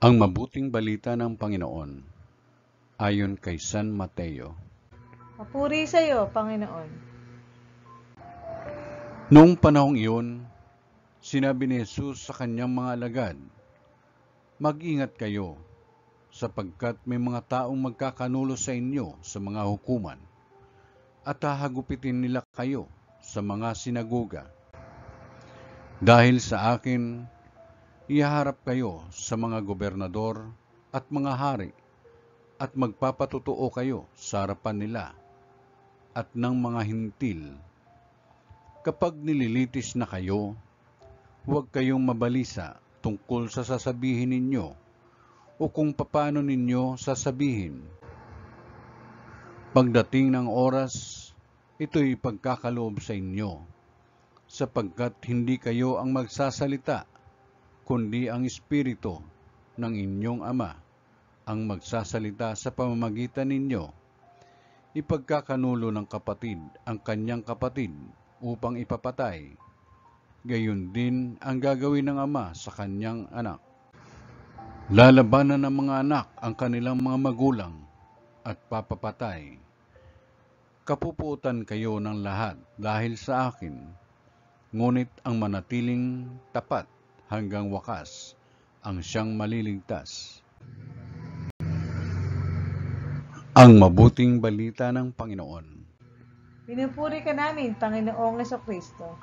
Ang mabuting balita ng Panginoon ayon kay San Mateo. Papuri sa iyo, Panginoon. Noong panahong iyon, sinabi ni Jesus sa kanyang mga alagad, "Mag-ingat kayo, sapagkat may mga taong magkakanulo sa inyo sa mga hukuman, at hahagupitin nila kayo sa mga sinagoga. Dahil sa akin, ihaharap kayo sa mga gobernador at mga hari, at magpapatotoo kayo sa harapan nila at ng mga hintil. Kapag nililitis na kayo, huwag kayong mabalisa tungkol sa sasabihin ninyo o kung papaano ninyo sasabihin. Pagdating ng oras, ito'y pagkakaloob sa inyo, sapagkat hindi kayo ang magsasalita, kundi ang Espiritu ng inyong Ama ang magsasalita sa pamamagitan ninyo. Ipagkakanulo ng kapatid ang kanyang kapatid upang ipapatay. Gayon din ang gagawin ng ama sa kanyang anak. Lalabanan ng mga anak ang kanilang mga magulang at papapatay. Kapupuutan kayo ng lahat dahil sa akin, ngunit ang manatiling tapat hanggang wakas ang siyang maliligtas." Ang mabuting balita ng Panginoon. Pinupuri ka namin, Panginoong Jesucristo.